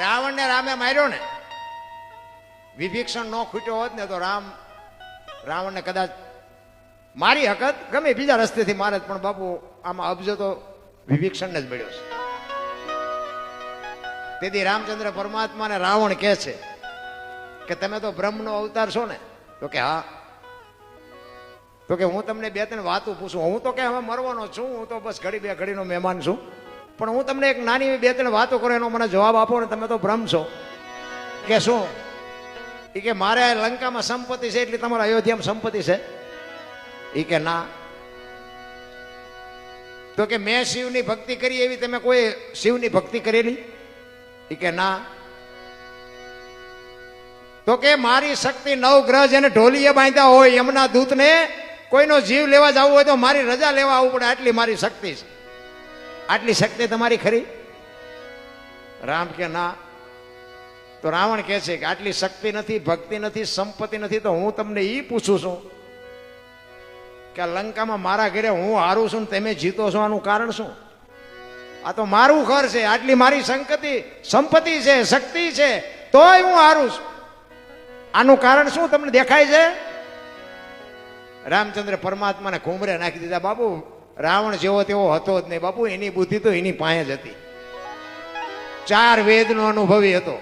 રાવણને રામે માર્યો ને, વિભીષણ નો ખૂટ્યો હોત ને તો રાવણને કદાચ મારી હકત ગમે બીજા રસ્તેથી મારે, પણ બાપુ આમાં અબજો તો વિભીષણને જ મળ્યો છે. તેથી રામચંદ્ર પરમાત્માને રાવણ કહે છે કે તમે તો બ્રહ્મનો અવતાર છો ને? તો કે હા. તો કે હું તમને બે ત્રણ વાતો પૂછું. હું તો કે હવે મરવાનો છું, હું તો બસ ઘડી બે ઘડીનો મહેમાન છું, પણ હું તમને એક નાની બે ત્રણ વાતો કરું, એનો મને જવાબ આપો ને. તમે તો બ્રહ્મ છો. કે શું? એ કે મારે લંકામાં સંપત્તિ છે એટલે તમારા અયોધ્યામાં સંપત્તિ છે? એ કે ના. તો કે મેં શિવની ભક્તિ કરી એવી તમે કોઈ શિવની ભક્તિ કરેલી? એ કે ના. તો કે મારી શક્તિ નવગ્રહ જેને ઢોલીએ બાંધ્યા હોય યમના દૂતને કોઈનો જીવ લેવા જવું હોય તો મારી રજા લેવા આવવું પડે, આટલી મારી શક્તિ છે. આટલી શક્તિ તમારી ખરી? રામ કે ના. તો રાવણ કહે છે કે આટલી શક્તિ નથી, ભક્તિ નથી, સંપત્તિ નથી, તો હું તમને એ પૂછું છું કે લંકામાં મારા ઘરે હું હારું છું ને તમે જીતો છો, આનું કારણ શું? આ તો મારું ઘર છે, આટલી મારી સંપત્તિ છે, શક્તિ છે, તોય હું હારું છું. આનું કારણ શું તમને દેખાય છે? રામચંદ્ર પરમાત્માને ઘુમરે નાખી દીધા. બાપુ રાવણ જેવો તેવો હતો જ નહીં બાપુ, એની બુદ્ધિ તો એની પાસે જ હતી. 4 વેદનો અનુભવી હતો.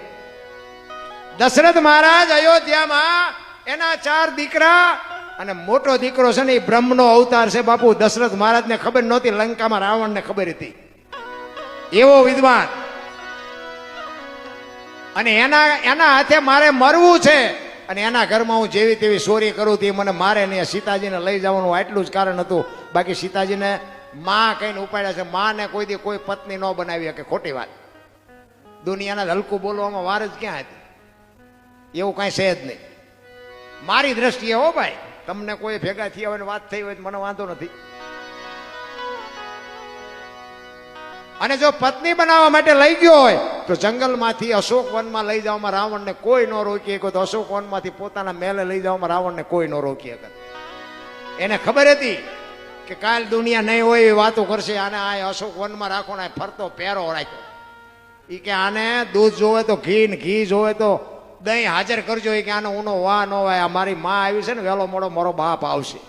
દશરથ મહારાજ અયોધ્યામાં એના 4 દીકરા અને મોટો દીકરો છે ને એ બ્રહ્મનો અવતાર છે બાપુ. દશરથ મહારાજને ખબર નહોતી, લંકામાં રાવણને ખબર હતી. એવો વિદ્વાન, અને એના હાથે મારે મરવું છે, અને એના ઘરમાં હું જેવી તેવી ચોરી કરું તે મને મારે નહીં. સીતાજીને લઈ જવાનું આટલું જ કારણ હતું. બાકી સીતાજીને માં કઈને ઉપાડ્યા છે. માને કોઈ દી કોઈ પત્ની ન બનાવી શકે, ખોટી વાત. દુનિયાના હલકું બોલવામાં વાર જ ક્યાં હતી? એવું કાંઈ છે જ નહીં મારી દ્રષ્ટિએ. હો ભાઈ, તમને કોઈ ભેગા થયા હોય ને વાત થઈ હોય મને વાંધો નથી. અને જો પત્ની બનાવવા માટે લઈ ગયો હોય તો જંગલમાંથી અશોક વનમાં લઈ જવામાં રાવણને કોઈ ન રોકી શકે. તો અશોક વનમાંથી પોતાના મેલે લઈ જવામાં રાવણને કોઈ ન રોકી શકે. એને ખબર હતી કે કાલ દુનિયા નહીં હોય એવી વાતો કરશે. આને આ અશોક વનમાં રાખો ને ફરતો પહેરો રાખ્યો. એ કે આને દૂધ જોવે તો ઘી ને ઘી જોવે તો દહીં હાજર કરજો. એ કે આનો ઊનો વાહ ન હોય. આ મારી માં આવી છે ને, વહેલો મોડો મારો બાપ આવશે.